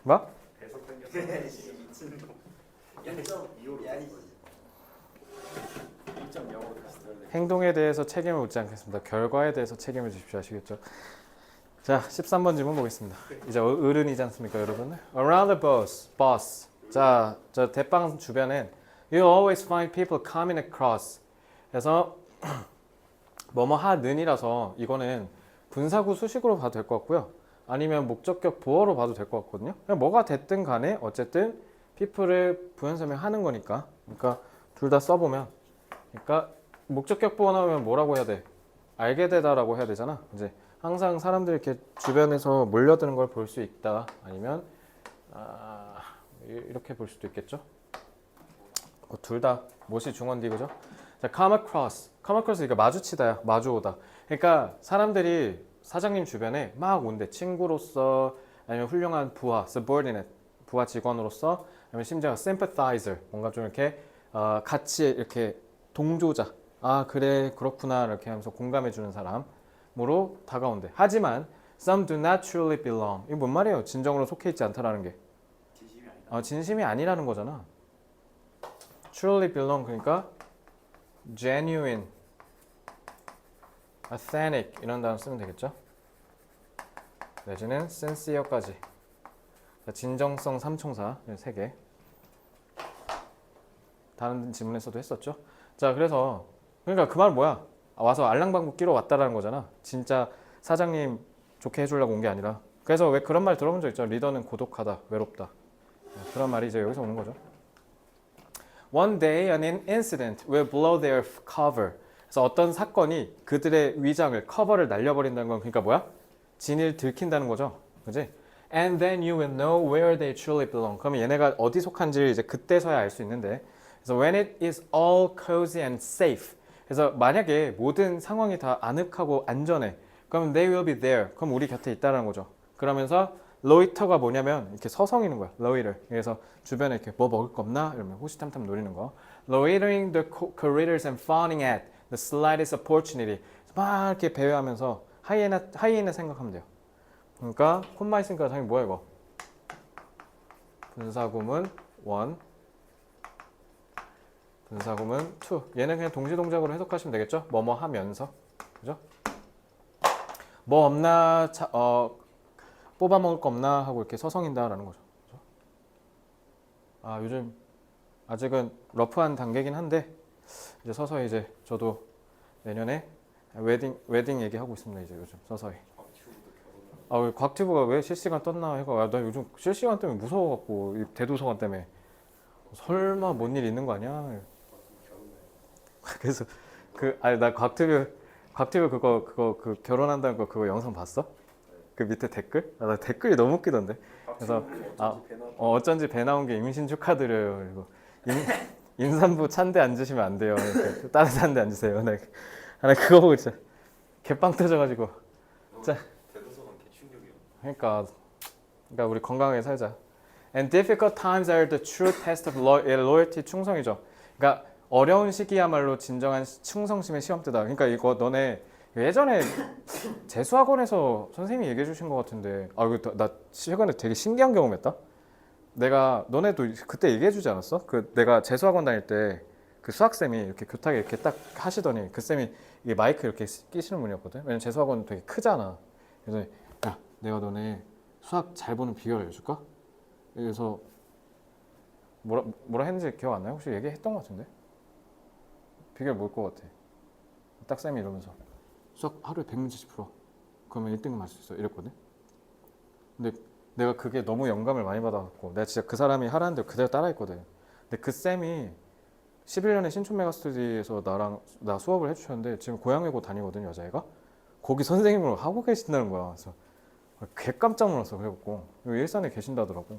뭐? 배속 당겼어. 미친놈. 1.25로 야, 1.0으로 다시 들어야 돼. 행동에 대해서 책임을 묻지 않겠습니다. 결과에 대해서 책임을 주십시오. 아시겠죠? 자, 13번 질문 보겠습니다. 이제 어른이지 않습니까, 여러분? Around the bus. 자, 저 대빵 주변엔 You always find people coming across. 그래서 뭐뭐 하는이라서 이거는 분사구 수식으로 봐도 될 것 같고요. 아니면 목적격 보어로 봐도 될 것 같거든요. 그냥 뭐가 됐든 간에 어쨌든 people을 부연설명하는 거니까. 그러니까 둘 다 써보면. 그러니까 목적격 보어 나오면 뭐라고 해야 돼? 알게 되다라고 해야 되잖아. 이제 항상 사람들이 이렇게 주변에서 몰려드는 걸 볼 수 있다. 아니면 이렇게 볼 수도 있겠죠. 둘 다 못이 중원디 그죠? 자, come across. come across 그러니까 마주치다야. 마주오다. 그러니까 사람들이 사장님 주변에 막 온대. 친구로서 아니면 훌륭한 부하, subordinate, 부하 직원으로서 아니면 심지어 sympathizer, 뭔가 좀 이렇게 같이 이렇게 동조자. 아 그래 그렇구나 이렇게 하면서 공감해주는 사람으로 다가온대. 하지만 some do not truly belong. 이거 뭔 말이에요? 진정으로 속해 있지 않다라는 게. 진심이 아니다. 진심이 아니라는 거잖아. truly belong 그러니까 genuine, authentic 이런 단어 쓰면 되겠죠. 내지는 sincere까지. 진정성 삼총사 3개. 다른 질문에서도 했었죠. 자, 그래서 그러니까 그 말 뭐야? 와서 알랑방구 끼러 왔다라는 거잖아. 진짜 사장님 좋게 해주려고 온 게 아니라. 그래서 왜 그런 말 들어본 적 있죠? 리더는 고독하다, 외롭다. 그런 말이 이제 여기서 오는 거죠. One day an incident will blow their cover. 그래서 어떤 사건이 그들의 위장을, 커버를 날려버린다는 건 그러니까 뭐야? 진을 들킨다는 거죠. 그지? And then you will know where they truly belong. 그러면 얘네가 어디 속한지 이제 그때서야 알 수 있는데. 그래서 when it is all cozy and safe. 그래서 만약에 모든 상황이 다 아늑하고 안전해. 그럼 they will be there. 그럼 우리 곁에 있다는 거죠. 그러면서 loiter가 뭐냐면 이렇게 서성이는 거야. loiter. 그래서 주변에 이렇게 뭐 먹을 거 없나? 이러면 호시탐탐 노리는 거. loitering the corridors and fawning at the slightest opportunity. 막 이렇게 배회하면서 하이에나 생각하면 돼요. 그러니까 콤마 있으니까 당연히 뭐야 이거? 분사구문 1, 분사구문 2. 얘는 그냥 동시동작으로 해석하시면 되겠죠? 뭐뭐 하면서. 그죠? 뭐 없나 뽑아 먹을 거 없나 하고 이렇게 서성인다라는 거죠. 그죠? 요즘 아직은 러프한 단계긴 한데 이제 서서히 이제 저도 내년에 웨딩 얘기하고 있습니다. 이제 요즘 서서히. 곽튜브가 왜 실시간 떴나 해가 나 요즘 실시간 때문에 무서워갖고 이 대도서관 때문에 설마 뭔 일 있는 거 아니야? 그래서 나 곽튜브 그거 그 결혼한다는 거 그거 영상 봤어? 그 밑에 댓글? 나 댓글이 너무 웃기던데. 그래서 어쩐지 배 나온 게 임신 축하드려요. 그리고 임산부 찬데 앉으시면 안 돼요. 따뜻한 데 앉으세요. 나 그거 보고 진짜 개빵 터져가지고. 자. 대도서관 개충격이야. 그러니까 우리 건강하게 살자. And difficult times are the true test of loyalty. 충성이죠. 그러니까 어려운 시기야말로 진정한 충성심의 시험대다. 그러니까 이거 너네 예전에 재수학원에서 선생님이 얘기해 주신 것 같은데 이거 나 최근에 되게 신기한 경험했다. 내가 너네도 그때 얘기해 주지 않았어? 그 내가 재수학원 다닐 때 그 수학쌤이 이렇게 교탁에 이렇게 딱 하시더니 그 쌤이 이게 마이크 이렇게 끼시는 분이었거든. 왜냐면 재수학원 되게 크잖아. 그래서 야, 내가 너네 수학 잘 보는 비결 알려줄까? 그래서 뭐라 했는지 기억 안 나요? 혹시 얘기했던 것 같은데? 비결 뭘 것 같아? 딱 쌤이 이러면서 수학 하루에 100문제씩 풀어. 그러면 1등급 맞을 수 있어. 이랬거든? 근데 내가 그게 너무 영감을 많이 받아갖고 내가 진짜 그 사람이 하라는 대로 그대로 따라했거든. 근데 그 쌤이 11년에 신촌 메가스터디에서 나 수업을 해주셨는데 지금 고양외고 다니거든 여자애가. 거기 선생님으로 하고 계신다는 거야. 그래서 개 깜짝 놀랐어. 그래갖고 일산에 계신다더라고.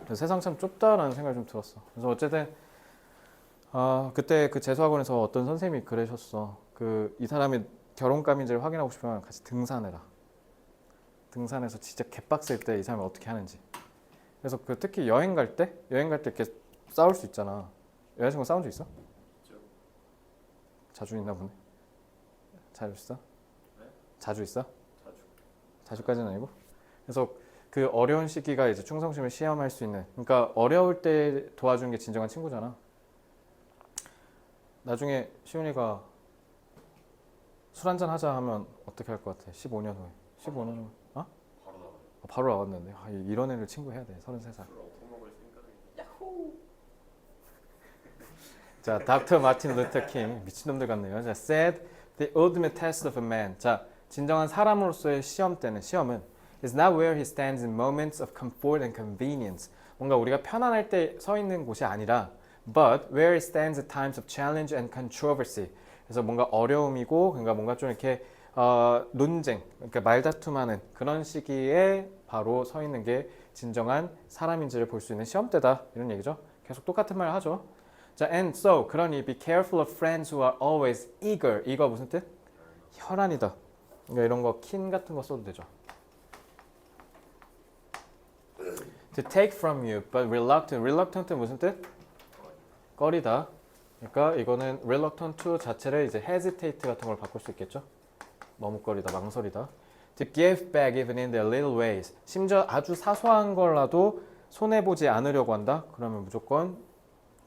그래서 세상 참 좁다라는 생각이 좀 들었어. 그래서 어쨌든 그때 그 재수학원에서 어떤 선생님이 그러셨어. 이 사람이 결혼감인지를 확인하고 싶으면 같이 등산해라. 등산해서 진짜 개빡셀 때 이 사람이 어떻게 하는지. 그래서 특히 여행 갈 때 이렇게 싸울 수 있잖아. 여자친구 싸운 적 있어? 있죠. 자주 있나 보네. 자주 있어? 네? 자주 있어? 자주. 자주까지는 아니고. 그래서 그 어려운 시기가 이제 충성심을 시험할 수 있는. 그러니까 어려울 때 도와주는 게 진정한 친구잖아. 나중에 시훈이가 술 한잔 하자 하면 어떻게 할 것 같아? 15년 후에. 15년 후에. 어? 바로 나와요. 바로 나왔는데. 이런 애를 친구 해야 돼. 33살. 술을 얻어먹을 생각이. 자, 닥터 마틴 루터 킹 미친놈들 같네요. 자, said the ultimate test of a man. 자, 진정한 사람으로서의 시험은 is not where he stands in moments of comfort and convenience. 뭔가 우리가 편안할 때 서 있는 곳이 아니라 but where he stands at times of challenge and controversy. 그래서 뭔가 어려움이고 그러니까 뭔가 좀 이렇게 논쟁, 그러니까 말다툼하는 그런 시기에 바로 서 있는 게 진정한 사람인지를 볼 수 있는 시험대다 이런 얘기죠. 계속 똑같은 말 하죠. 자, and so 그러니 be careful of friends who are always eager. 이거 무슨 뜻? 혈안이다. 그러니까 이런 거 kin 같은 거 써도 되죠. To take from you, but reluctant. reluctant은 무슨 뜻? 꺼리다. 그러니까 이거는 reluctant to 자체를 이제 hesitate 같은 걸 바꿀 수 있겠죠. 머뭇거리다, 망설이다. To give back even in their little ways. 심지어 아주 사소한 걸라도 손해 보지 않으려고 한다. 그러면 무조건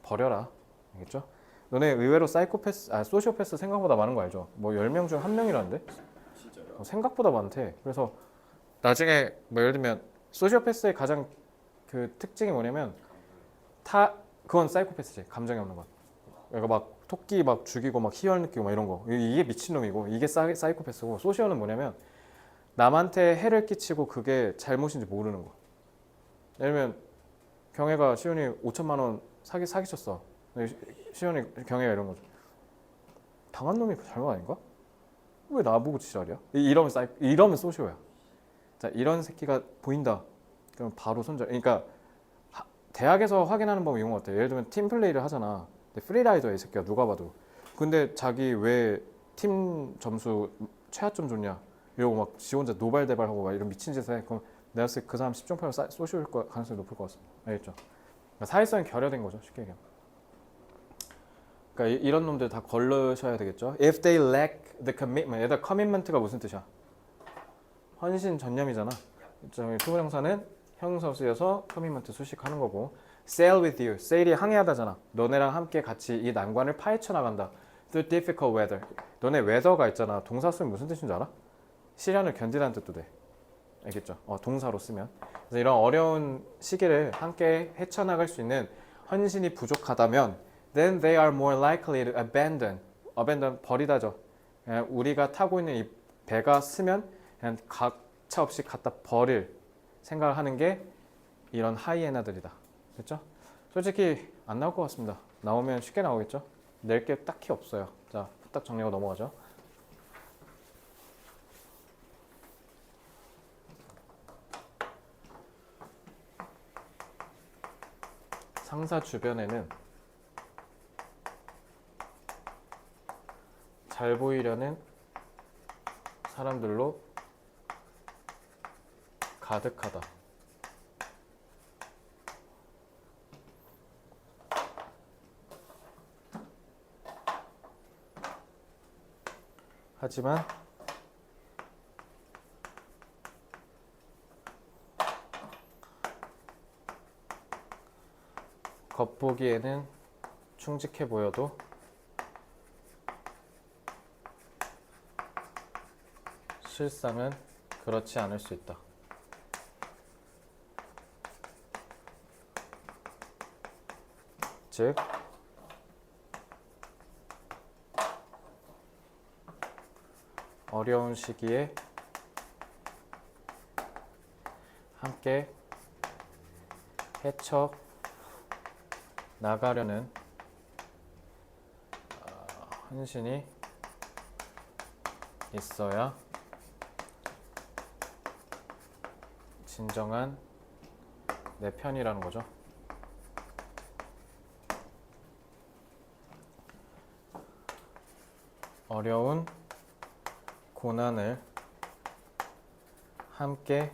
버려라. 알겠죠? 너네 의외로 소시오패스 생각보다 많은 거 알죠? 뭐 10명 중 1명이라는데? 진짜요? 생각보다 많대. 그래서 나중에 뭐 예를 들면 소시오패스의 가장 그 특징이 뭐냐면 그건 사이코패스지. 감정이 없는 것. 그러니까 막 토끼 막 죽이고 막 희열 느끼고 막 이런 거. 이게 미친놈이고 이게 사이코패스고 소시오는 뭐냐면 남한테 해를 끼치고 그게 잘못인지 모르는 거. 예를 들면 경혜가 시훈이 5천만 원 사기쳤어. 시훈이 경혜가 이런 거죠. 당한 놈이 잘못 아닌가? 왜 나보고 지랄이야? 이러면 소시오야. 자, 이런 새끼가 보인다. 그럼 바로 손절. 그러니까 대학에서 확인하는 방법이 이런 것 같아. 예를 들면 팀 플레이를 하잖아. 근데 프리라이더야 이 새끼야 누가 봐도. 근데 자기 왜 팀 점수 최하점 줬냐 이러고 막 지 혼자 노발대발하고 막 이런 미친 짓을 해. 그럼 내가 봤을 때 그 사람 10종 팔로 소시오일 가능성이 높을 것 같습니다. 알겠죠? 그러니까 사회성이 결여된 거죠. 쉽게 얘기하면. 그러니까 이런 놈들 다 걸르셔야 되겠죠. If they lack the commitment. 얘들 commitment가 무슨 뜻이야? 헌신 전념이잖아. 투부정사는 형용사 쓰여서 commitment 수식하는 거고. sail with you. sail이 항해하다잖아. 너네랑 함께 같이 이 난관을 파헤쳐 나간다. through difficult weather. 너네 weather가 있잖아. 동사 쓰면 무슨 뜻인 줄 알아? 시련을 견디다는 뜻도 돼. 알겠죠? 동사로 쓰면. 그래서 이런 어려운 시기를 함께 헤쳐나갈 수 있는 헌신이 부족하다면 then they are more likely to abandon. 버리다죠. 우리가 타고 있는 이 배가 쓰면 그냥 가차 없이 갖다 버릴 생각을 하는 게 이런 하이에나들이다. 됐죠? 솔직히 안 나올 것 같습니다. 나오면 쉽게 나오겠죠? 낼 게 딱히 없어요. 자, 후딱 정리하고 넘어가죠. 상사 주변에는 잘 보이려는 사람들로 가득하다. 하지만 겉보기에는 충직해 보여도 실상은 그렇지 않을 수 있다. 즉 어려운 시기에 함께 헤쳐 나가려는 헌신이 있어야 진정한 내 편이라는 거죠. 어려운 고난을 함께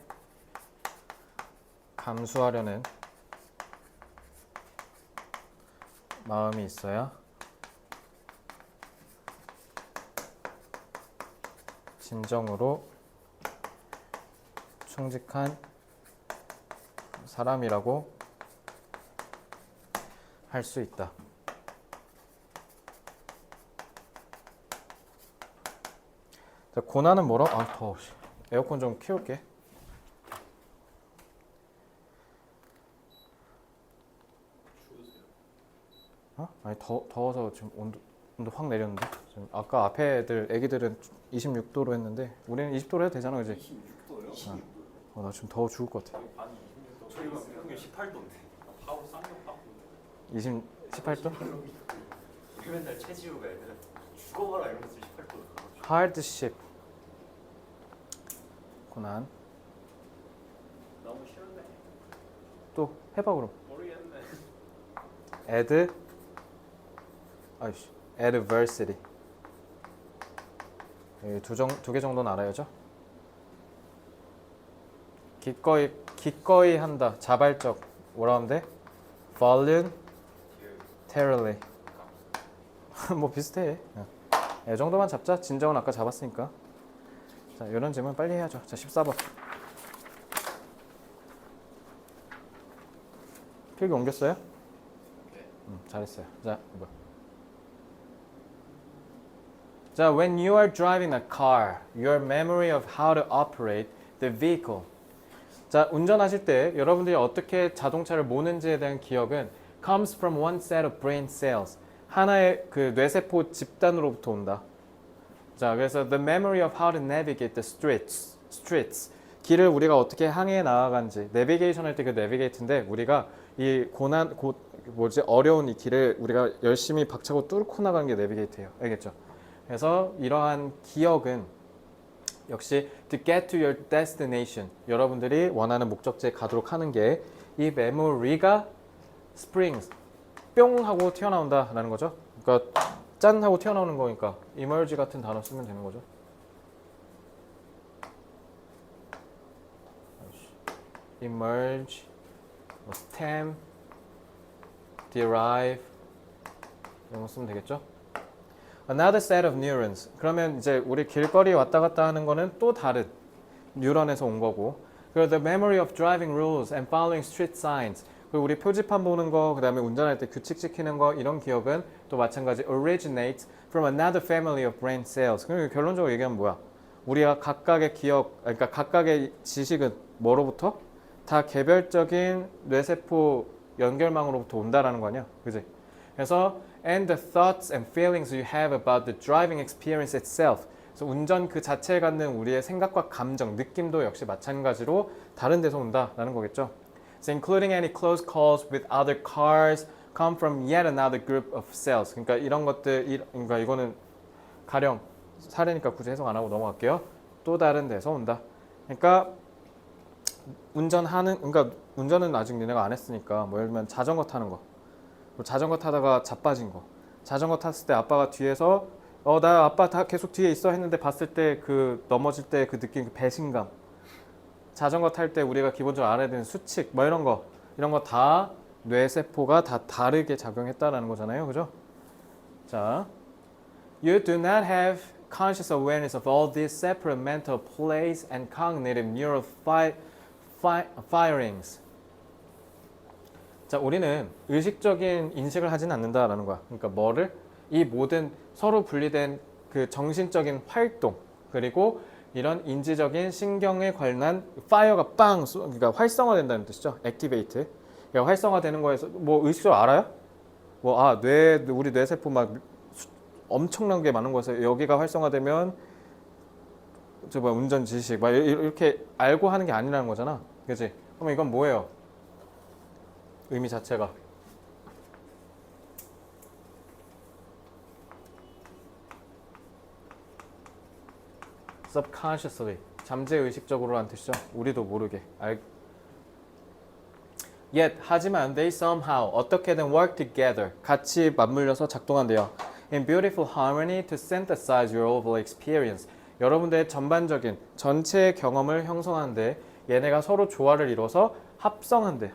감수하려는 마음이 있어야 진정으로 충직한 사람이라고 할 수 있다. 자, 고난은 뭐라? 아, 더워. 에어컨 좀 키울게. 추우세요? 어? 아니 더워서 지금 온도 확 내렸는데. 지금 아까 앞에 애기들은 26도로 했는데 우리는 20도로 해도 되잖아, 그지? 26도요? 26도. 나 지금 더워 죽을 것 같아. 아니 26도. 저희가 평균 18도인데. 바로 쌍욕 받고. 18도? 우리 맨날 체지우가 애들 죽어봐라 이러면서 18도. hardship. 고난. 너무 싫은데. 또 해봐 그럼. 모르겠네. adversity. 두 개 정도는 알아야죠. 기꺼이 한다. 자발적. 뭐라 하는데? voluntarily. 뭐 비슷해. 이 정도만 잡자. 진정은 아까 잡았으니까. 자, 이런 질문 빨리 해야죠. 자, 14번. 필기 옮겼어요? 네. 잘했어요. 자, 이거. 자, when you are driving a car, your memory of how to operate the vehicle. 자, 운전하실 때 여러분들이 어떻게 자동차를 모는지에 대한 기억은 comes from one set of brain cells. 하나의 그 뇌세포 집단으로부터 온다. 자, 그래서 the memory of how to navigate the streets. 길을 우리가 어떻게 항해 나아간지. 내비게이션 할 때 그 내비게이트인데 우리가 이 어려운 이 길을 우리가 열심히 박차고 뚫고 나가는 게 내비게이트예요. 알겠죠? 그래서 이러한 기억은 역시 to get to your destination. 여러분들이 원하는 목적지에 가도록 하는 게 이 memory가 springs. 뿅 하고 튀어나온다라는 거죠. 그러니까 짠 하고 튀어나오는 거니까 emerge 같은 단어 쓰면 되는 거죠. emerge, stem, derive 이런 거 쓰면 되겠죠. Another set of neurons. 그러면 이제 우리 길거리 왔다 갔다 하는 거는 또 다른 뉴런에서 온 거고. 그리고 the memory of driving rules and following street signs. 그리고 우리 표지판 보는 거, 그 다음에 운전할 때 규칙 지키는 거 이런 기억은 또 마찬가지 originates from another family of brain cells. 그러니까 결론적으로 얘기하면 뭐야? 우리가 각각의 기억, 그러니까 각각의 지식은 뭐로부터? 다 개별적인 뇌세포 연결망으로부터 온다라는 거 아니야? 그지? 그래서 and the thoughts and feelings you have about the driving experience itself. 그래서 운전 그 자체에 갖는 우리의 생각과 감정, 느낌도 역시 마찬가지로 다른 데서 온다라는 거겠죠. So including any close calls with other cars come from yet another group of cells. 그러니까 이런 것들, 그러니까 이거는 가령 사례니까 굳이 해석 안 하고 넘어갈게요. 또 다른 데서 온다. 그러니까 그러니까 운전은 아직 니네가 안 했으니까 뭐 예를 들면 자전거 타는 거. 자전거 타다가 자빠진 거. 자전거 탔을 때 아빠가 뒤에서 나 아빠 다 계속 뒤에 있어 했는데 봤을 때 그 넘어질 때 그 느낌, 그 배신감. 자전거 탈 때 우리가 기본적으로 알아야 되는 수칙 뭐 이런 거 다 뇌세포가 다 다르게 작용했다라는 거잖아요. 그죠? 자, You do not have conscious awareness of all these separate mental plays and cognitive neural firings. 자, 우리는 의식적인 인식을 하진 않는다라는 거야. 그러니까 뭐를? 이 모든 서로 분리된 그 정신적인 활동 그리고 이런 인지적인 신경에 관련한 파이어가 그러니까 활성화된다는 뜻이죠. 액티베이트. 그러니까 활성화되는 거에서 뭐 의식적으로 알아요? 우리 뇌세포 막 엄청난 게 많은 거에서 여기가 활성화되면 운전 지식 막 이렇게 알고 하는 게 아니라는 거잖아. 그렇지? 그럼 이건 뭐예요? 의미 자체가 subconsciously 잠재의식적으로라는 뜻이죠. 우리도 모르게 Yet 하지만 they somehow 어떻게든 work together 같이 맞물려서 작동한대요. In beautiful harmony to synthesize your overall experience. 여러분들의 전반적인 전체의 경험을 형성하는데 얘네가 서로 조화를 이뤄서 합쳐진대.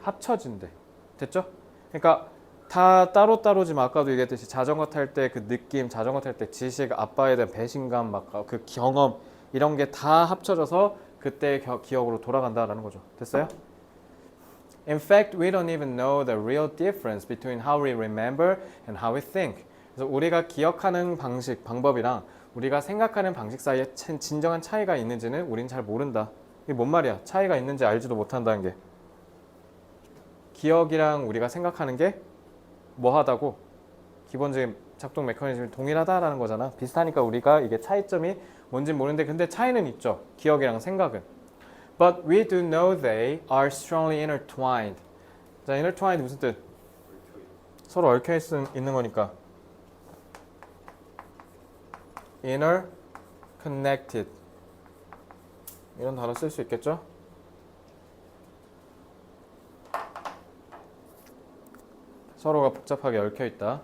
됐죠? 그러니까 다 따로따로지만 아까도 얘기했듯이 자전거 탈 때 그 느낌, 자전거 탈 때 지식, 아빠에 대한 배신감, 막 그 경험 이런 게 다 합쳐져서 그때의 기억으로 돌아간다라는 거죠. 됐어요? In fact, we don't even know the real difference between how we remember and how we think. 그래서 우리가 기억하는 방법이랑 우리가 생각하는 방식 사이에 진정한 차이가 있는지는 우린 잘 모른다. 이게 뭔 말이야? 차이가 있는지 알지도 못한다는 게. 기억이랑 우리가 생각하는 게 뭐하다고? 기본적인 작동 메커니즘이 동일하다라는 거잖아. 비슷하니까 우리가 이게 차이점이 뭔지 모르는데 근데 차이는 있죠. 기억이랑 생각은. But we do know they are strongly intertwined. 자, intertwined 무슨 뜻? 서로 얽혀 있는 거니까. interconnected. 이런 단어 쓸 수 있겠죠? 서로가 복잡하게 얽혀 있다.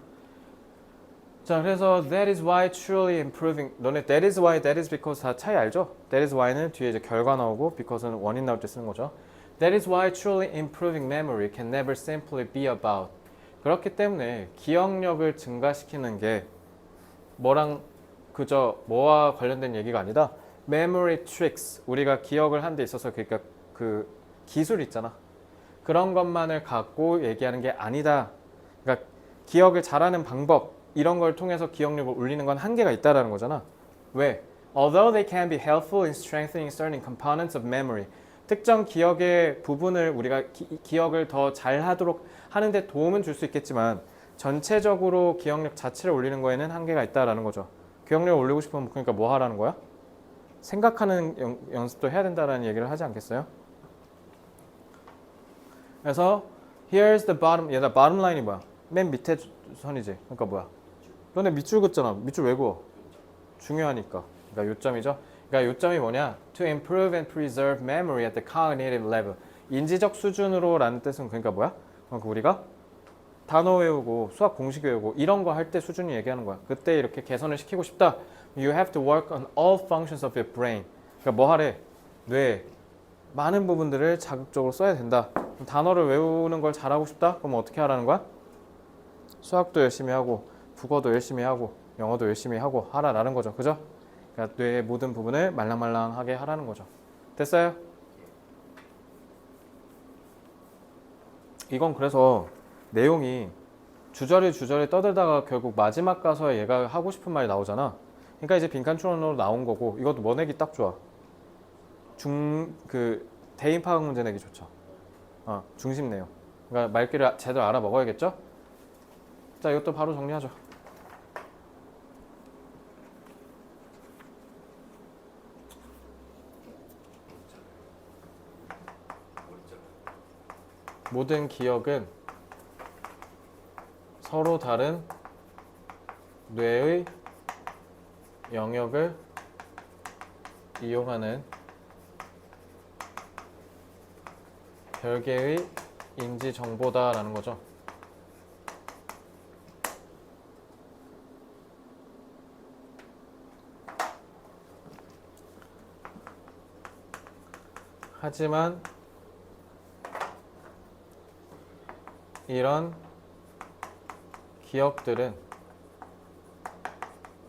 자, 그래서 that is why truly improving. 너네 that is why, that is because 다 차이 알죠? that is why는 뒤에 이제 결과 나오고 because는 원인 나올 때 쓰는 거죠. That is why truly improving memory can never simply be about. 그렇기 때문에 기억력을 증가시키는 게 뭐랑 그저 뭐와 관련된 얘기가 아니다. memory tricks. 우리가 기억을 한 데 있어서 그러니까 그 기술 있잖아. 그런 것만을 갖고 얘기하는 게 아니다. 그러니까 기억을 잘하는 방법 이런 걸 통해서 기억력을 올리는 건 한계가 있다라는 거잖아. 왜? Although they can be helpful in strengthening certain components of memory. 특정 기억의 부분을 우리가 기억을 더 잘하도록 하는데 도움은 줄 수 있겠지만 전체적으로 기억력 자체를 올리는 거에는 한계가 있다라는 거죠. 기억력을 올리고 싶으면 그러니까 뭐 하라는 거야? 생각하는 연습도 해야 된다라는 얘기를 하지 않겠어요? 그래서 here's the bottom. 얘들아 bottom line이 뭐야? 맨 밑에 선이지. 그러니까 뭐야? 너네 밑줄 긋잖아. 밑줄 왜 그어? 중요하니까. 그러니까 요점이죠. 그러니까 요점이 뭐냐? To improve and preserve memory at the cognitive level. 인지적 수준으로라는 뜻은 그러니까 뭐야? 그러니까 우리가 단어 외우고 수학 공식 외우고 이런 거 할 때 수준이 얘기하는 거야. 그때 이렇게 개선을 시키고 싶다. You have to work on all functions of your brain. 그러니까 뭐 하래? 뇌 많은 부분들을 자극적으로 써야 된다. 단어를 외우는 걸 잘하고 싶다? 그럼 어떻게 하라는 거야? 수학도 열심히 하고 국어도 열심히 하고 영어도 열심히 하고 하라라는 거죠. 그죠? 그러니까 뇌의 모든 부분을 말랑말랑하게 하라는 거죠. 됐어요? 이건 그래서 내용이 주저리 떠들다가 결국 마지막 가서 얘가 하고 싶은 말이 나오잖아. 그러니까 이제 빈칸 추론으로 나온 거고 이것도 뭐 내기 딱 좋아. 대인 파악 문제 내기 좋죠. 중심 내용. 그러니까 말귀를 제대로 알아 먹어야겠죠? 자, 이것도 바로 정리하죠. 모든 기억은 서로 다른 뇌의 영역을 이용하는 별개의 인지 정보다라는 거죠. 하지만 이런 기억들은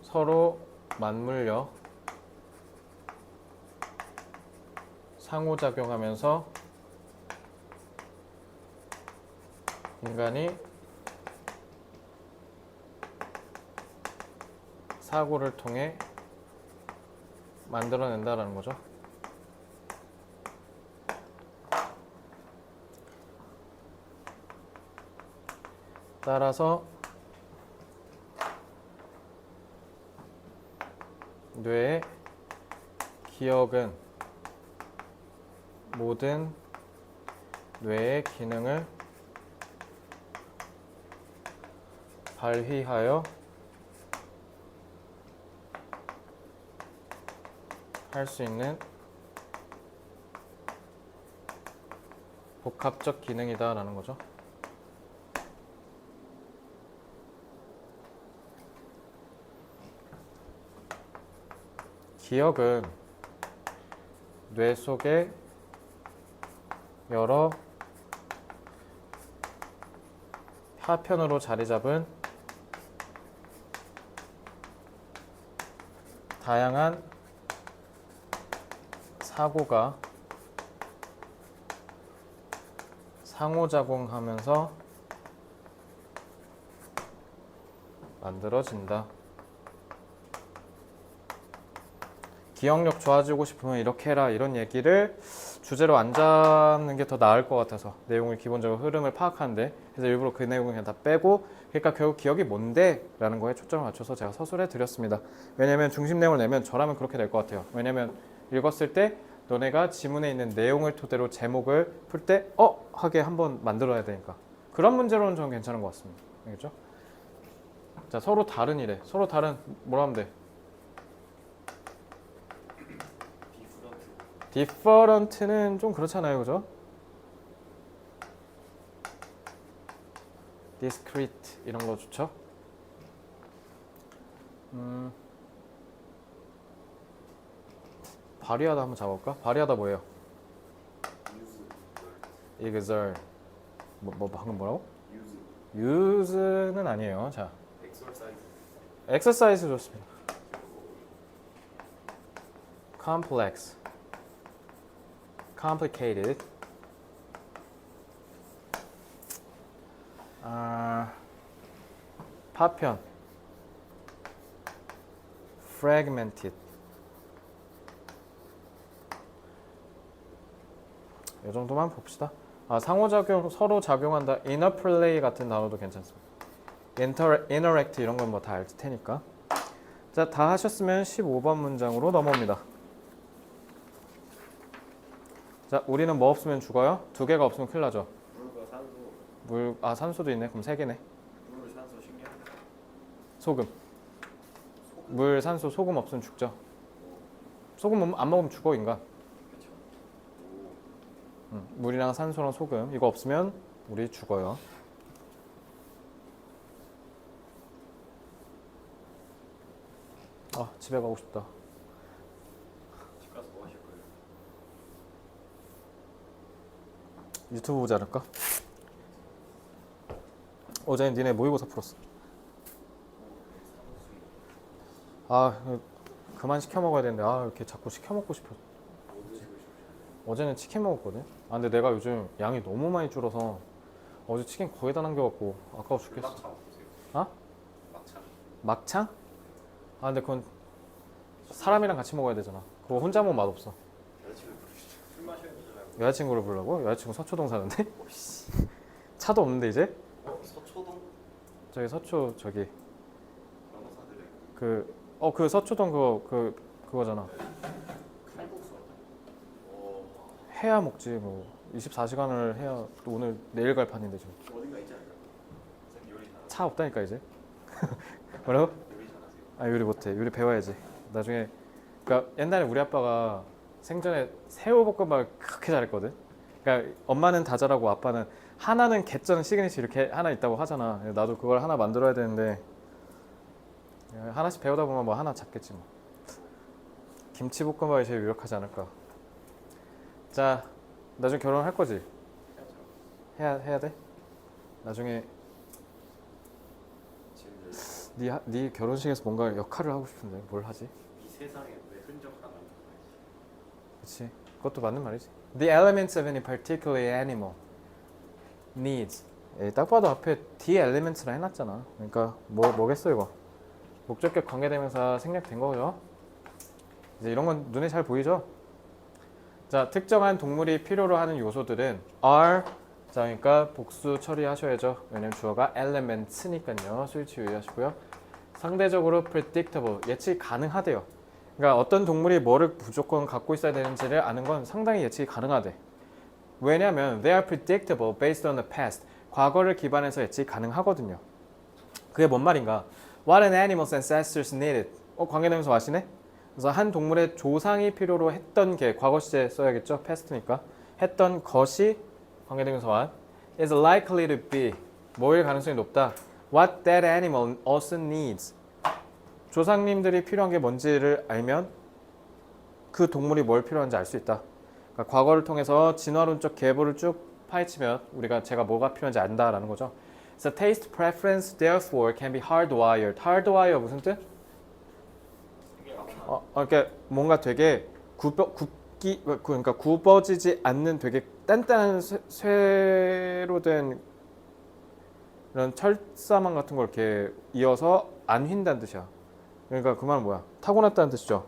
서로 맞물려 상호작용하면서 인간이 사고를 통해 만들어낸다라는 거죠. 따라서 뇌의 기억은 모든 뇌의 기능을 발휘하여 할 수 있는 복합적 기능이다라는 거죠. 기억은 뇌 속에 여러 파편으로 자리 잡은 다양한 사고가 상호작용하면서 만들어진다. 기억력 좋아지고 싶으면 이렇게 해라 이런 얘기를 주제로 안 잡는 게 더 나을 것 같아서 내용을 기본적으로 흐름을 파악하는데 그래서 일부러 그 내용을 그냥 다 빼고 그러니까 결국 기억이 뭔데? 라는 거에 초점을 맞춰서 제가 서술해 드렸습니다. 왜냐면 중심 내용을 내면 저라면 그렇게 될 것 같아요. 왜냐면 읽었을 때 너네가 지문에 있는 내용을 토대로 제목을 풀 때 하게 한번 만들어야 되니까 그런 문제로는 저는 괜찮은 것 같습니다. 알겠죠? 자, 서로 다른 이래. 서로 다른 뭐라 하면 돼? different는 좀 그렇잖아요, 그죠? discrete 이런 거 좋죠? 발휘하다 한번 잡아볼까? 발휘하다 뭐예요? exert 뭐 방금 뭐라고? use는 아니에요. 자, exercise 좋습니다. complex complicated 파편 fragmented 이 정도만 봅시다. 상호작용 서로 작용한다 interplay 같은 단어도 괜찮습니다. interact 이런 건 뭐 다 알 테니까. 자, 다 하셨으면 15번 문장으로 넘어옵니다. 자, 우리는 뭐 없으면 죽어요? 두 개가 없으면 큰일 나죠. 물과 산소. 산소도 있네. 그럼 세 개네. 물, 산소, 식량. 소금. 물, 산소, 소금 없으면 죽죠. 소금 안 먹으면 죽어 인간. 그렇죠. 물이랑 산소랑 소금 이거 없으면 우리 죽어요. 집에 가고 싶다. 집 가서 뭐 하실 거예요? 유튜브 보지 않을까? 어제는 니네 모의고사 풀었어. 그만 시켜 먹어야 되는데 이렇게 자꾸 시켜 먹고 싶어. 뭐 드시고 싶으세요? 어제는 치킨 먹었거든. 근데 내가 요즘 양이 너무 많이 줄어서 어제 치킨 거의 다 남겨갖고 아까워 죽겠어. 막창 없으세요? 막창. 막창? 근데 그건 사람이랑 같이 먹어야 되잖아. 그거 혼자 먹으면 맛없어. 여자친구 부르시죠. 술 마셔야 되잖아요. 여자친구를 부르려고? 여자친구 서초동 사는데? 차도 없는데 이제? 서초동? 저기 서초 저기 변호사들의 그 서초동 그거잖아. 칼국수. 해야 먹지 뭐 24시간을 해야 또 오늘 내일 갈 판인데 지금 어딘가 있지 않을까요? 선생님 요리 잘하세요? 차 없다니까 이제. 뭐라고? 요리 잘하세요? 요리 못해. 요리 배워야지. 나중에 그러니까 옛날에 우리 아빠가 생전에 새우볶음밥을 그렇게 잘했거든. 그러니까 엄마는 다 잘하고 아빠는 하나는 개쩌는 시그니처 이렇게 하나 있다고 하잖아. 나도 그걸 하나 만들어야 되는데 하나씩 배우다 보면 뭐 하나 잡겠지 뭐. 김치볶음밥이 제일 유력하지 않을까. 자, 나중에 결혼할 거지? 해야죠. 해야 돼? 나중에 지금 네 결혼식에서 뭔가 역할을 하고 싶은데 뭘 하지? 이 세상에 내 흔적 하나 남겨야지. 그렇지. 그것도 맞는 말이지. The elements of any particular animal needs. 딱 봐도 앞에 the elements라 해놨잖아. 그러니까 뭐겠어 이거. 목적격 관계대명사 생략된 거죠. 이제 이런 건 눈에 잘 보이죠? 자, 특정한 동물이 필요로 하는 요소들은 are. 자, 그러니까 복수 처리하셔야죠. 왜냐면 주어가 elements니까요. 스위치 유의하시고요. 상대적으로 predictable. 예측 가능하대요. 그러니까 어떤 동물이 뭐를 무조건 갖고 있어야 되는지를 아는 건 상당히 예측이 가능하대. 왜냐면 they are predictable based on the past. 과거를 기반해서 예측이 가능하거든요. 그게 뭔 말인가? What an animal's ancestors needed. 관계대명사 아시네? 그래서 한 동물의 조상이 필요로 했던 게 과거 시제 써야겠죠? past니까. 했던 것이 관계대명사 what is likely to be. 뭐일 가능성이 높다. What that animal also needs. 조상님들이 필요한 게 뭔지를 알면 그 동물이 뭘 필요한지 알 수 있다. 그러니까 과거를 통해서 진화론적 계보를 쭉 파헤치면 제가 뭐가 필요한지 안다라는 거죠. So taste preference therefore can be hardwired. hardwire 무슨 뜻? 그러니까 뭔가 되게 그러니까 굽어지지 않는 되게 단단한 쇠로 된 이런 철사망 같은 걸 이렇게 이어서 안 휜다는 뜻이야. 그러니까 그 말은 뭐야? 타고났다는 뜻이죠.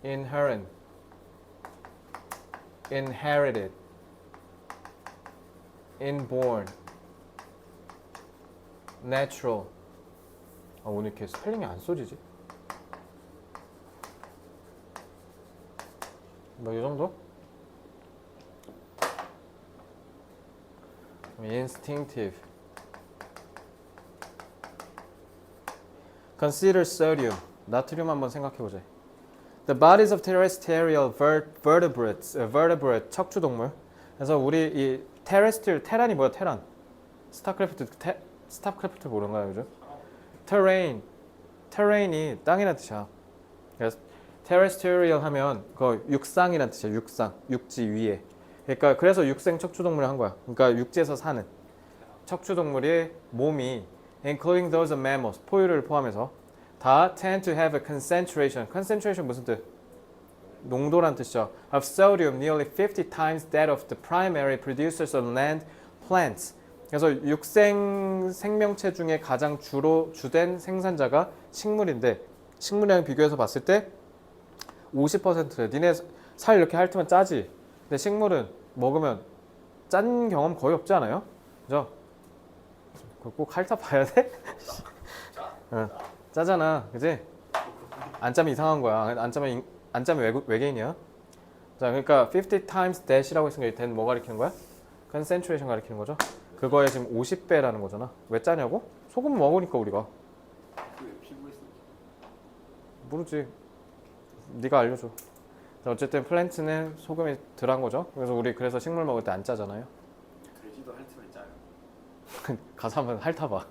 inherent, inherited, inborn, natural. 아, 오늘 이렇게 스펠링이 안 써지지? 뭐 이 정도? instinctive. Consider sodium. 나트륨 한번 생각해 보자. The bodies of terrestrial vertebrates, vertebrate 척추동물. 그래서 우리 이 terrestrial 테란이 뭐야? 테란. 스타크래프트 모르는가요, 요즘? terrain이 땅이라는 뜻이야. 그래서 terrestrial 하면 그 육상이라는 뜻이야. 육지 위에. 그러니까 그래서 육생 척추동물을 한 거야. 그러니까 육지에서 사는 척추동물의 몸이 including those of mammals, 포유류를 포함해서 다 tend to have a concentration 무슨 뜻? 농도란 뜻이죠. of sodium nearly 50 times that of the primary producers of land plants. 그래서 육생 생명체 중에 가장 주된 생산자가 식물인데 식물이랑 비교해서 봤을 때 50%래. 니네 살 이렇게 핥으면 짜지. 근데 식물은 먹으면 짠 경험 거의 없지 않아요? 그죠? 그거 꼭 핥아봐야 돼? 짜잖아, 그지? 안 짜면 이상한 거야. 안 짜면 외계인이야. 자, 그러니까 50 times that이라고 했으니까 that 뭐 가리키는 거야? concentration 가리키는 거죠. 그거에 지금 50배라는 거잖아. 왜 짜냐고? 소금 먹으니까 우리가. 왜 피부에 쓰는 모르지. 네가 알려줘. 자, 어쨌든 플랜트는 소금이 덜한 거죠. 그래서 우리 그래서 식물 먹을 때 안 짜잖아요. 돼지도 핥으면 짜요. 가서 한번 핥아봐.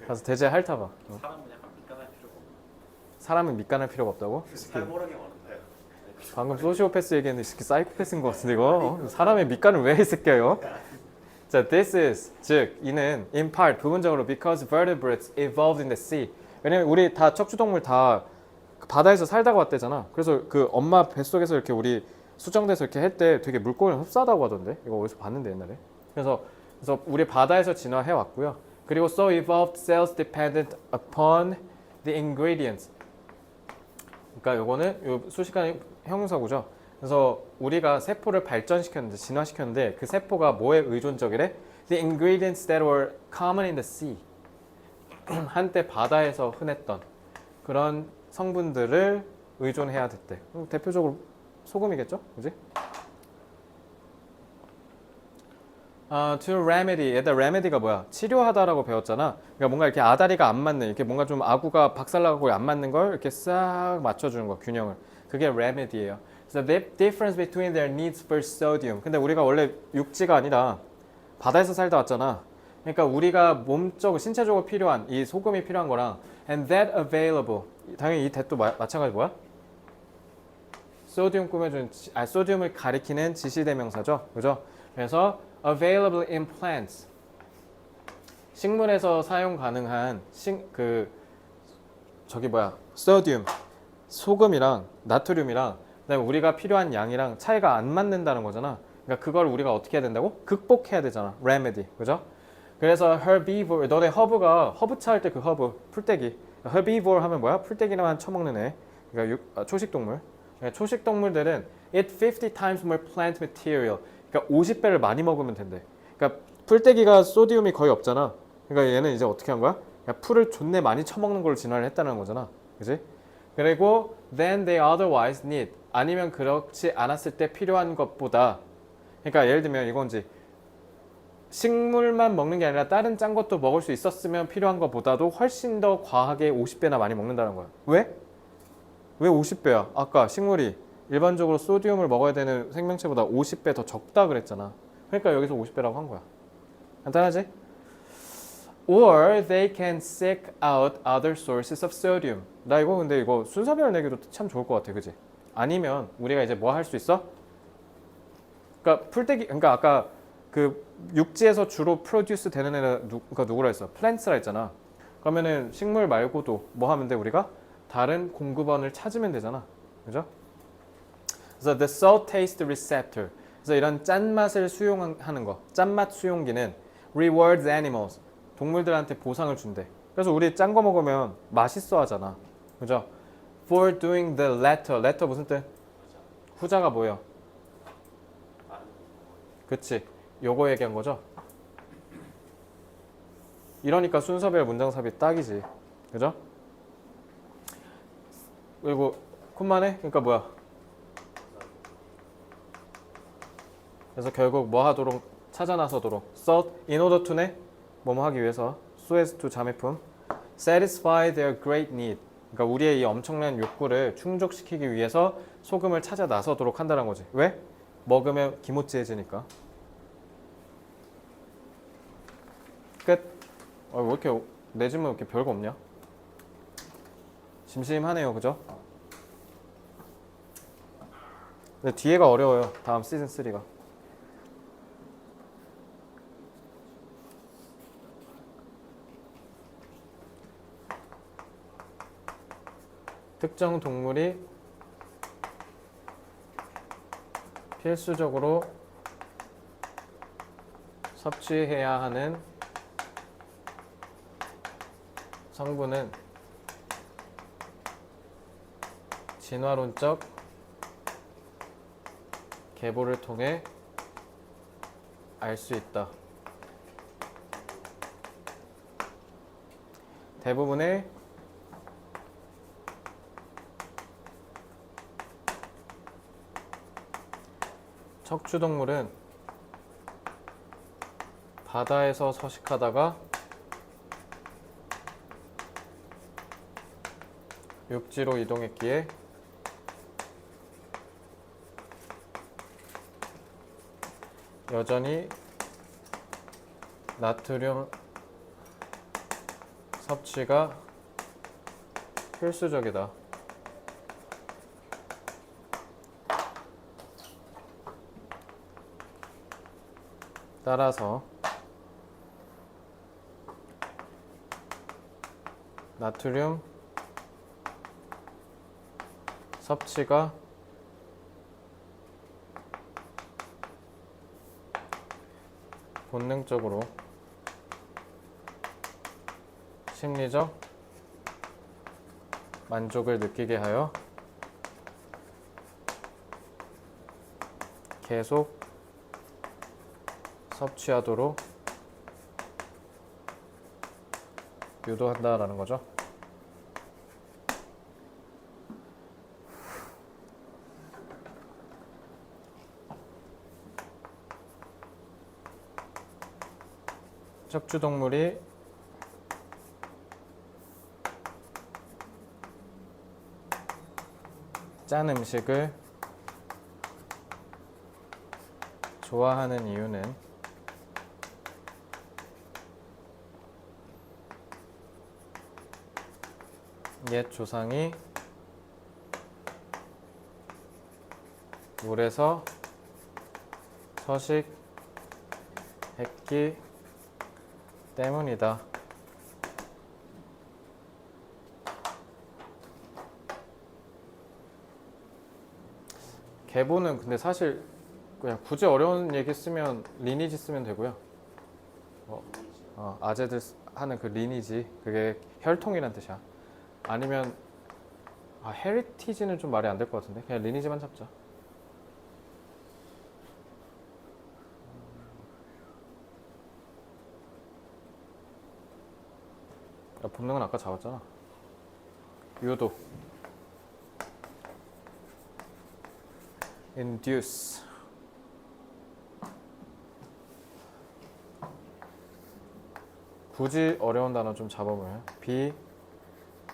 가서 대제 핥아봐. 사람은 약간 밑간할 필요가 없나? 사람은 밑간할 필요가 없다고? 살벌하게 말한다요. 방금 소시오패스 얘기했는데 이 새끼 사이코패스인 것 같은데 이거? 사람의 밑간을 왜 했을게요? 자, this is 즉 이는 in part 부분적으로 because vertebrates evolved in the sea. 왜냐면 우리 다 척추동물 다 바다에서 살다가 왔대잖아. 그래서 그 엄마 뱃속에서 이렇게 우리 수정돼서 이렇게 할 때 되게 물고기를 흡사하다고 하던데. 이거 어디서 봤는데 옛날에. 그래서 우리 바다에서 진화해 왔고요. 그리고 so evolved cells dependent upon the ingredients. 그러니까 요거는 요 수식한 형용사구죠. 그래서 우리가 세포를 발전시켰는데 진화시켰는데 그 세포가 뭐에 의존적이래? The ingredients that were common in the sea. 한때 바다에서 흔했던 그런 성분들을 의존해야 됐대. 대표적으로 소금이겠죠, 그지? To remedy. 얘들 remedy가 뭐야? 치료하다라고 배웠잖아. 그러니까 뭔가 이렇게 아다리가 안 맞는, 이렇게 뭔가 좀 아구가 박살나고 안 맞는 걸 이렇게 싹 맞춰주는 거, 균형을. 그게 remedy예요. So the difference between their needs for sodium. 근데 우리가 원래 육지가 아니라 바다에서 살다 왔잖아. 그러니까 우리가 몸적으로 신체적으로 필요한 이 소금이 필요한 거랑 and that available. 당연히 이 that도 마찬가지 뭐야? 소디움 꾸며준 소디움을 가리키는 지시대명사죠. 그죠? 그래서 available in plants. 식물에서 사용 가능한 소디움, 소금이랑 나트륨이랑 그다음에 우리가 필요한 양이랑 차이가 안 맞는다는 거잖아. 그러니까 그걸 우리가 어떻게 해야 된다고? 극복해야 되잖아. remedy. 그죠? 그래서 herbivore, 너네 허브차 할 때 그 허브, 풀떼기. herbivore 하면 뭐야? 풀떼기만 처먹는 애. 그러니까 초식동물. 그러니까 초식동물들은 eat 50 times more plant material. 그러니까 50배를 많이 먹으면 된대. 그러니까 풀떼기가 소디움이 거의 없잖아. 그러니까 얘는 이제 어떻게 한 거야? 그러니까 풀을 존내 많이 처먹는 걸로 진화를 했다는 거잖아. 그지? 그리고 than they otherwise need. 아니면 그렇지 않았을 때 필요한 것보다. 그러니까 예를 들면 이건지 식물만 먹는 게 아니라 다른 짠 것도 먹을 수 있었으면 필요한 것보다도 훨씬 더 과하게 50배나 많이 먹는다는 거야. 왜? 왜 50배야? 아까 식물이 일반적으로 소디움을 먹어야 되는 생명체보다 50배 더 적다 그랬잖아. 그러니까 여기서 50배라고 한 거야. 간단하지? Or they can seek out other sources of sodium. 나 이거 근데 이거 순서별 내기도 참 좋을 것 같아. 그지? 아니면 우리가 이제 뭐 할 수 있어? 그러니까 풀떼기, 그러니까 아까 그 육지에서 주로 프로듀스 되는 애가 누구라 했어? 플랜츠라 했잖아. 그러면은 식물 말고도 뭐 하면 돼 우리가? 다른 공급원을 찾으면 되잖아. 그죠? 그래서 the salt taste receptor. 그래서 이런 짠맛을 수용하는 거, 짠맛 수용기는 rewards animals. 동물들한테 보상을 준대. 그래서 우리 짠 거 먹으면 맛있어 하잖아. 그죠? For doing the latter. latter 무슨 뜻? 후자가 뭐예요? 그치. 요거 얘기한 거죠? 이러니까 순서별 문장삽이 딱이지. 그죠? 그리고 쿤만해? 그러니까 뭐야? 그래서 결국 뭐 하도록 찾아 나서도록 sought in order to네 뭐뭐 하기 위해서 so as to 자매품 satisfy their great need 그러니까 우리의 이 엄청난 욕구를 충족시키기 위해서 소금을 찾아 나서도록 한다는 거지. 왜? 먹으면 기모찌해지니까. 끝. 왜 이렇게 내 질문 이렇게 별거 없냐? 심심하네요, 그죠? 근데 뒤에가 어려워요. 다음 시즌 3가. 특정 동물이 필수적으로 섭취해야 하는 성분은 진화론적 계보를 통해 알 수 있다. 대부분의 척추동물은 바다에서 서식하다가 육지로 이동했기에 여전히 나트륨 섭취가 필수적이다. 따라서 나트륨 섭취가 본능적으로 심리적 만족을 느끼게 하여 계속 섭취하도록 유도한다라는 거죠. 척추동물이 짠 음식을 좋아하는 이유는 옛 조상이 물에서 서식했기 때문이다. 계보는 근데 사실 그냥 굳이 어려운 얘기 쓰면 리니지 쓰면 되고요. 아재들 하는 그 리니지 그게 혈통이란 뜻이야. 아니면 헤리티지는 좀 말이 안 될 것 같은데 그냥 리니지만 잡자. 야, 본능은 아까 잡았잖아. 유도 induce 굳이 어려운 단어 좀 잡아보면 be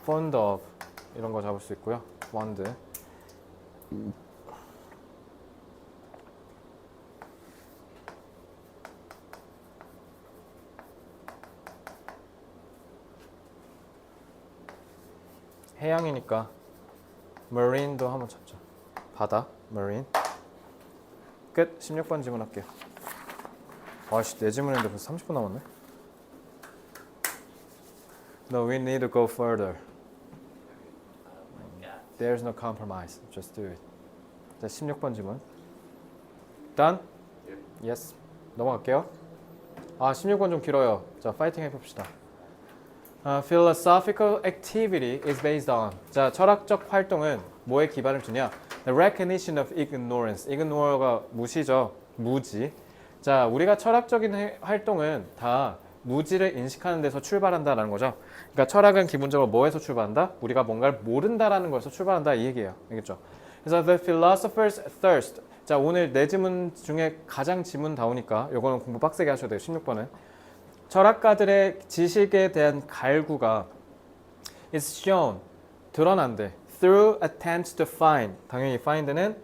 fond of 이런 거 잡을 수 있고요. fond 해양이니까 marine도 한번 잡자. 바다 marine 끝. 16번 질문할게요. 아씨 내 질문인데 벌써 30분 남았네. No, we need to go further. There's no compromise. Just do it. 자, 16번 지문. Done? Yes. 넘어갈게요. 아, 16번 좀 길어요. 자, 파이팅 해봅시다. Philosophical activity is based on. 자, 철학적 활동은 뭐에 기반을 두냐? The recognition of ignorance. ignore가 무시죠. 무지. 자, 우리가 철학적인 활동은 다 무지를 인식하는 데서 출발한다라는 거죠. 그러니까 철학은 기본적으로 뭐에서 출발한다? 우리가 뭔가를 모른다라는 것에서 출발한다 이 얘기예요. 알겠죠? 그래서 the philosopher's thirst. 자, 오늘 네 지문 중에 가장 지문다우니까 요거는 공부 빡세게 하셔야 돼요. 16번은. 철학가들의 지식에 대한 갈구가 is shown, 드러난대. through attempts to find. 당연히 find는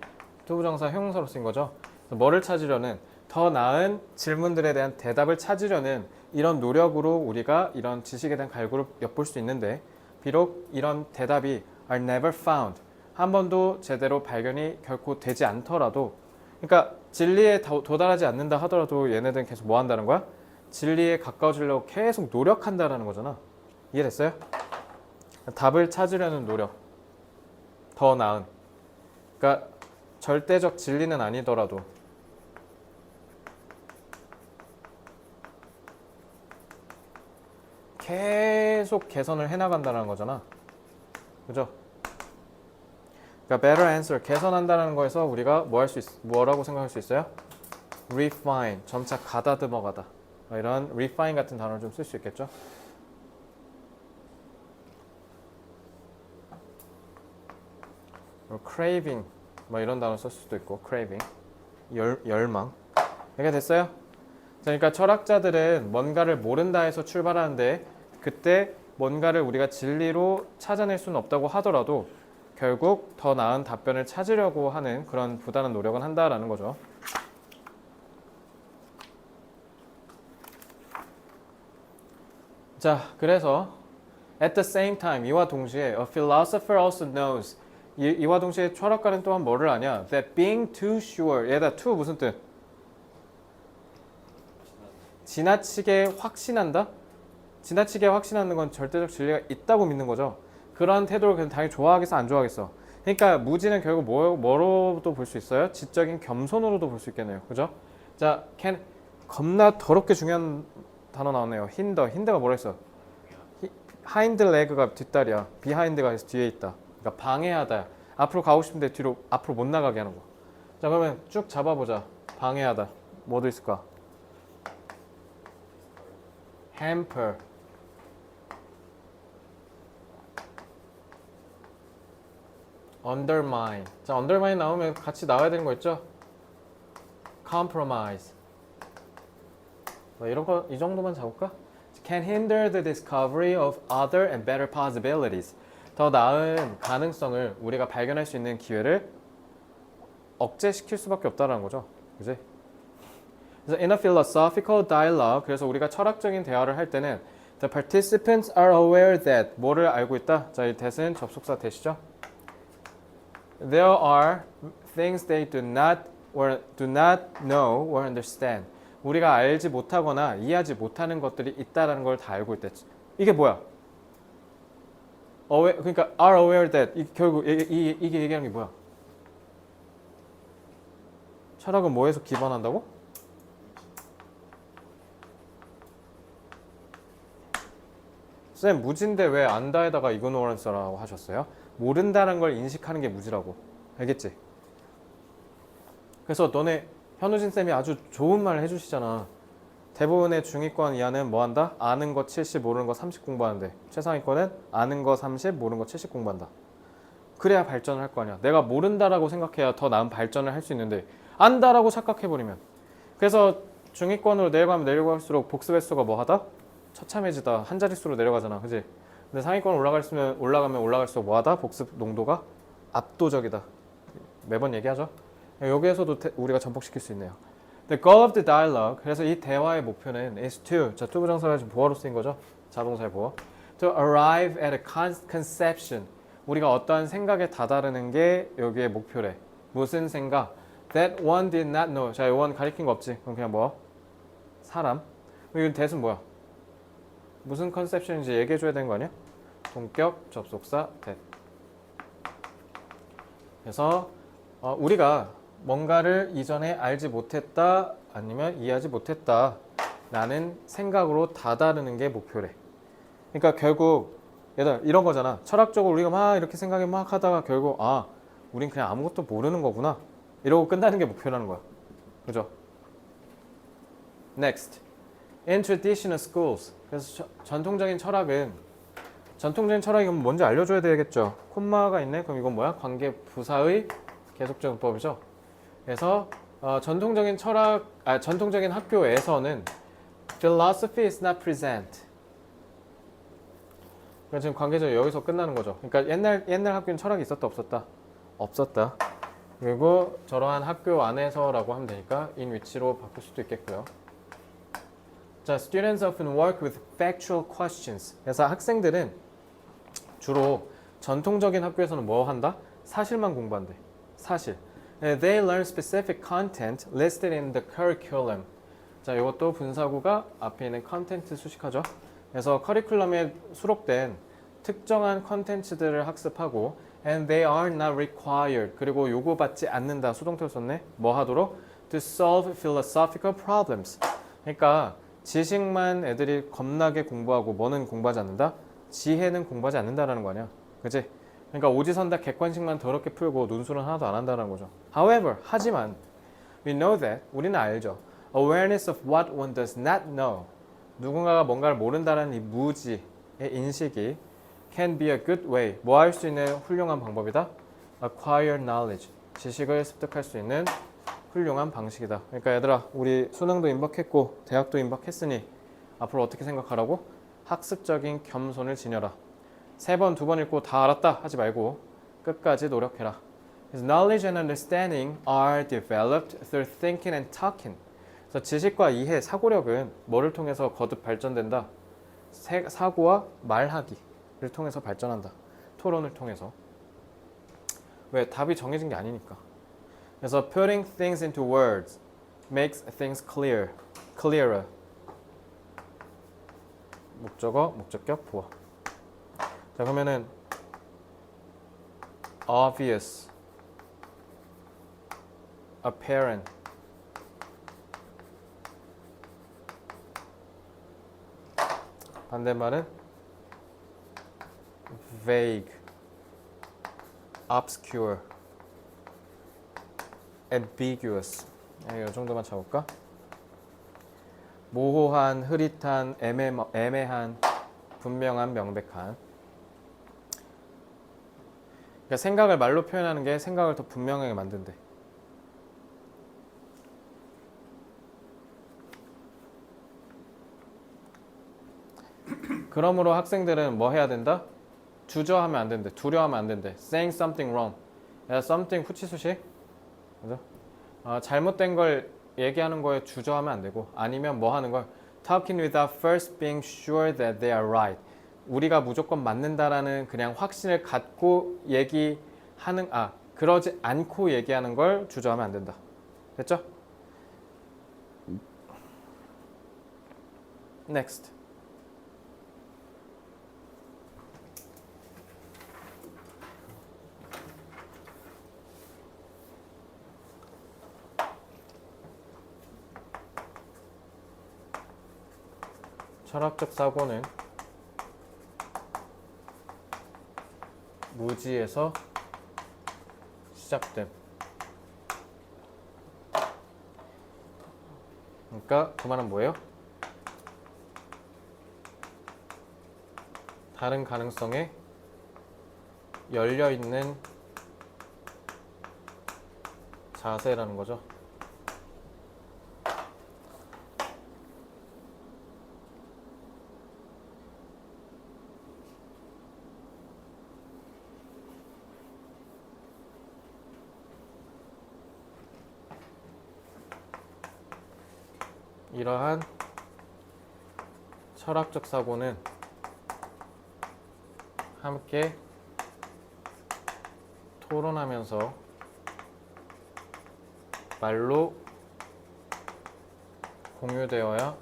투부정사 형용사로 쓰인 거죠. 뭐를 찾으려는, 더 나은 질문들에 대한 대답을 찾으려는 이런 노력으로 우리가 이런 지식에 대한 갈구를 엿볼 수 있는데, 비록 이런 대답이 are never found, 한 번도 제대로 발견이 결코 되지 않더라도, 그러니까 진리에 도달하지 않는다 하더라도 얘네들은 계속 뭐 한다는 거야? 진리에 가까워지려고 계속 노력한다라는 거잖아. 이해됐어요? 답을 찾으려는 노력, 더 나은, 그러니까 절대적 진리는 아니더라도 계속 개선을 해나간다는 거잖아. 그죠? 그러니까 better answer, 개선한다는 거에서 우리가 뭐라고 생각할 수 있어요? refine, 점차 가다듬어가다. 이런 refine 같은 단어를 좀 쓸 수 있겠죠? craving, 뭐 이런 단어 쓸 수도 있고, craving, 열망. 이게 됐어요? 그러니까 철학자들은 뭔가를 모른다 해서 출발하는데, 그때 뭔가를 우리가 진리로 찾아낼 수는 없다고 하더라도 결국 더 나은 답변을 찾으려고 하는 그런 부단한 노력은 한다라는 거죠. 자, 그래서 at the same time, 이와 동시에 a philosopher also knows, 이와 동시에 철학가는 또한 뭐를 아냐? That being too sure, 얘다 too 무슨 뜻? 지나치게 확신한다? 지나치게 확신하는 건 절대적 진리가 있다고 믿는 거죠. 그런 태도를 그냥 당연히 좋아하겠어, 안 좋아하겠어? 그러니까 무지는 결국 뭐로도 볼 수 있어요? 지적인 겸손으로도 볼 수 있겠네요. 그죠? 자, 겁나 더럽게 중요한 단어 나왔네요. 힌더가 뭐라 했어? 하인드 레그가 뒷다리야. 비하인드가 뒤에 있다. 그러니까 방해하다. 앞으로 가고 싶은데 뒤로 앞으로 못 나가게 하는 거. 자, 그러면 쭉 잡아보자. 방해하다. 뭐도 있을까? hamper, undermine. 자, undermine 나오면 같이 나와야 되는 거 있죠? compromise. 뭐 이런 거 이 정도만 잡을까? can hinder the discovery of other and better possibilities. 더 나은 가능성을 우리가 발견할 수 있는 기회를 억제시킬 수밖에 없다는 거죠. 그지? 그래서 in a philosophical dialogue, 그래서 우리가 철학적인 대화를 할 때는 the participants are aware that, 뭐를 알고 있다? 자, 이 that은 접속사 that이죠. There are things they do not know or understand. 우리가 알지 못하거나 이해하지 못하는 것들이 있다라는 걸 다 알고 있다. 이게 뭐야? 그러니까 are aware that, 결국 이게 얘기하는 게 뭐야? 철학은 뭐에서 기반한다고? 쌤, 무지인데 왜 안다에다가 ignorance라고 하셨어요? 모른다는 걸 인식하는 게 무지라고. 알겠지? 그래서 너네 현우진 쌤이 아주 좋은 말을 해주시잖아. 대부분의 중위권 이하는 뭐 한다? 아는 거 70, 모르는 거 30 공부하는데, 최상위권은 아는 거 30, 모르는 거 70 공부한다. 그래야 발전을 할 거 아니야. 내가 모른다라고 생각해야 더 나은 발전을 할 수 있는데 안다라고 착각해버리면, 그래서 중위권으로 내려갈수록 복습 횟수가 뭐 하다? 처참해지다. 한 자릿수로 내려가잖아. 그지? 근데 상위권 올라가면 올라갈수록 뭐 하다? 복습 농도가 압도적이다. 매번 얘기하죠. 여기에서도 우리가 전복시킬 수 있네요. The goal of the dialogue, 그래서 이 대화의 목표는 is to, 자, 투부정사가 지금 보어로 쓰인 거죠. 자동사의 보어. To arrive at a conception, 우리가 어떠한 생각에 다다르는 게 여기의 목표래. 무슨 생각? That one did not know. 자, 이건 가리킨 거 없지. 그럼 그냥 뭐? 사람. 이건 that은 뭐야? 무슨 컨셉션인지 얘기해 줘야 되는 거 아니야? 동격, 접속사, that. 그래서 우리가 뭔가를 이전에 알지 못했다 아니면 이해하지 못했다 라는 생각으로 다다르는 게 목표래. 그러니까 결국 얘들 이런 거잖아. 철학적으로 우리가 막 이렇게 생각을 막 하다가 결국 우린 그냥 아무것도 모르는 거구나 이러고 끝나는 게 목표라는 거야. 그죠? Next. In traditional schools. 그래서 전통적인 철학이 그럼 뭔지 알려줘야 되겠죠. 콤마가 있네. 그럼 이건 뭐야? 관계 부사의 계속적 문법이죠. 그래서 전통적인 학교에서는 philosophy is not present. 그러니까 지금 관계적으로 여기서 끝나는 거죠. 그러니까 옛날 학교는 철학이 있었다 없었다? 없었다. 그리고 저러한 학교 안에서라고 하면 되니까 in which로 바꿀 수도 있겠고요. 자, students often work with factual questions. 그래서 학생들은 주로 전통적인 학교에서는 뭐 한다? 사실만 공부한대. 사실. They learn specific content listed in the curriculum. 자, 이것도 분사구가 앞에 있는 컨텐츠 수식하죠. 그래서 커리큘럼에 수록된 특정한 컨텐츠들을 학습하고 and they are not required. 그리고 요구받지 않는다. 수동태를 썼네. 뭐 하도록? To solve philosophical problems. 그러니까 지식만 애들이 겁나게 공부하고 뭐는 공부하지 않는다? 지혜는 공부하지 않는다라는 거 아니야. 그치? 그러니까 오지선다 객관식만 더럽게 풀고 논술은 하나도 안 한다는 거죠. However, 하지만 we know that, 우리는 알죠. Awareness of what one does not know. 누군가가 뭔가를 모른다는 이 무지의 인식이 can be a good way. 뭐 할 수 있는 훌륭한 방법이다? Acquire knowledge. 지식을 습득할 수 있는 훌륭한 방식이다. 그러니까 얘들아, 우리 수능도 임박했고 대학도 임박했으니 앞으로 어떻게 생각하라고? 학습적인 겸손을 지녀라. 3번, 2번 읽고 다 알았다 하지 말고 끝까지 노력해라. Knowledge and understanding are developed through thinking and talking. 그래서 지식과 이해, 사고력은 뭐를 통해서 거듭 발전된다? 사고와 말하기를 통해서 발전한다. 토론을 통해서. 왜? 답이 정해진 게 아니니까. 그래서 putting things into words makes things clearer. 목적어, 목적격, 보아. 자, 그러면은 obvious, apparent, 반대말은 vague, obscure, ambiguous. 이 정도만 잡을까? 모호한, 흐릿한, 애매한, 분명한, 명백한. 그러니까 생각을 말로 표현하는 게 생각을 더 분명하게 만든대. 그러므로 학생들은 뭐 해야 된다? 주저하면 안 된대. 두려워하면 안 된대. Saying something wrong. 야, something 후치수식. 그죠? 잘못된 걸 얘기하는 거에 주저하면 안 되고, 아니면 뭐 하는 걸 talking without first being sure that they are right. 우리가 무조건 맞는다라는 그냥 확신을 갖고 얘기하는, 그러지 않고 얘기하는 걸 주저하면 안 된다. 됐죠? Next. 철학적 사고는 무지에서 시작됨. 그러니까 그 말은 뭐예요? 다른 가능성에 열려있는 자세라는 거죠. 이러한 철학적 사고는 함께 토론하면서 말로 공유되어야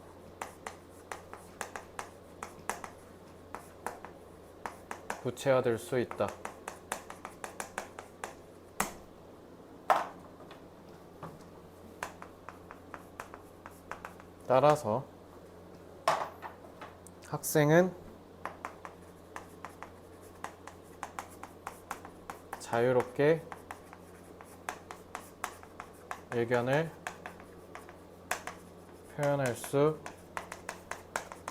구체화될 수 있다. 따라서 학생은 자유롭게 의견을 표현할 수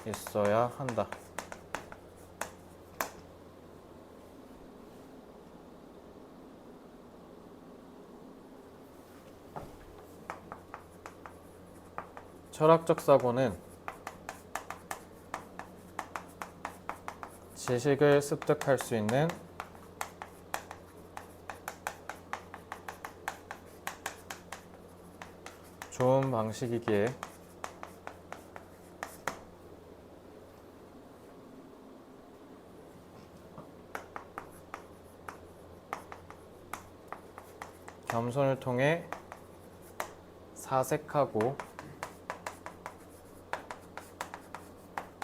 있어야 한다. 철학적 사고는 지식을 습득할 수 있는 좋은 방식이기에 겸손을 통해 사색하고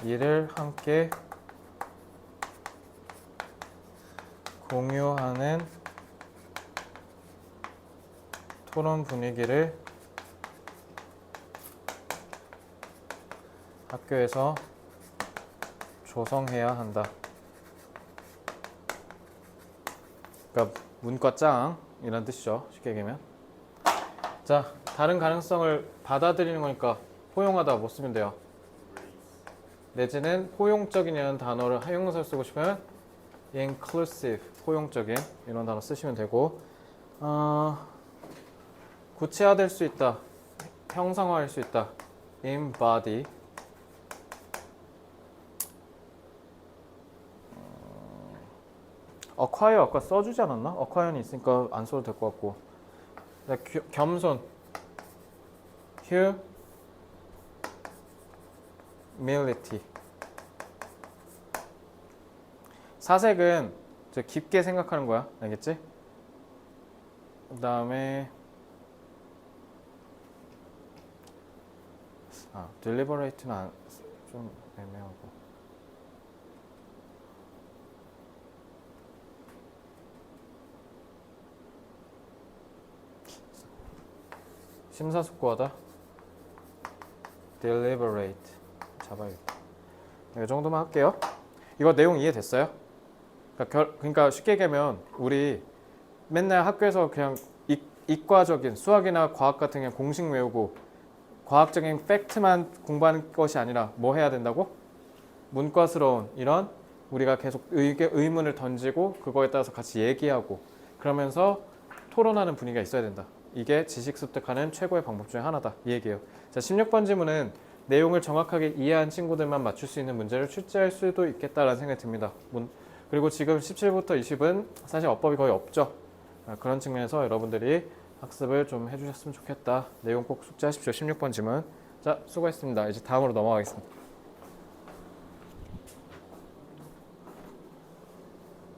이를 함께 공유하는 토론 분위기를 학교에서 조성해야 한다. 그러니까 문과 짱 이런 뜻이죠. 쉽게 얘기하면. 자, 다른 가능성을 받아들이는 거니까 포용하다 뭐 쓰면 돼요? 내지는 포용적인이라는 단어를 형용사를 쓰고 싶으면 inclusive, 포용적인 이런 단어 쓰시면 되고 구체화될 수 있다, 형상화할 수 있다, embody, acquire 아까 써주지 않았나? acquire는 있으니까 안 써도 될 것 같고 겸손, humility. 사색은 저 깊게 생각하는 거야, 알겠지? 그 다음에 deliberate는 좀 애매하고 심사숙고하다, deliberate 잡아야겠다. 이 정도만 할게요. 이거 내용 이해됐어요? 그러니까 쉽게 얘기하면 우리 맨날 학교에서 그냥 이과적인 수학이나 과학 같은 그냥 공식 외우고 과학적인 팩트만 공부하는 것이 아니라 뭐 해야 된다고? 문과스러운 이런 우리가 계속 의문을 던지고 그거에 따라서 같이 얘기하고 그러면서 토론하는 분위기가 있어야 된다. 이게 지식 습득하는 최고의 방법 중에 하나다. 이 얘기예요. 자, 16번 지문은 내용을 정확하게 이해한 친구들만 맞출 수 있는 문제를 출제할 수도 있겠다라는 생각이 듭니다. 그리고 지금 17부터 20은 사실 어법이 거의 없죠. 그런 측면에서 여러분들이 학습을 좀 해주셨으면 좋겠다. 내용 꼭 숙지하십시오. 16번 지문. 자, 수고했습니다. 이제 다음으로 넘어가겠습니다.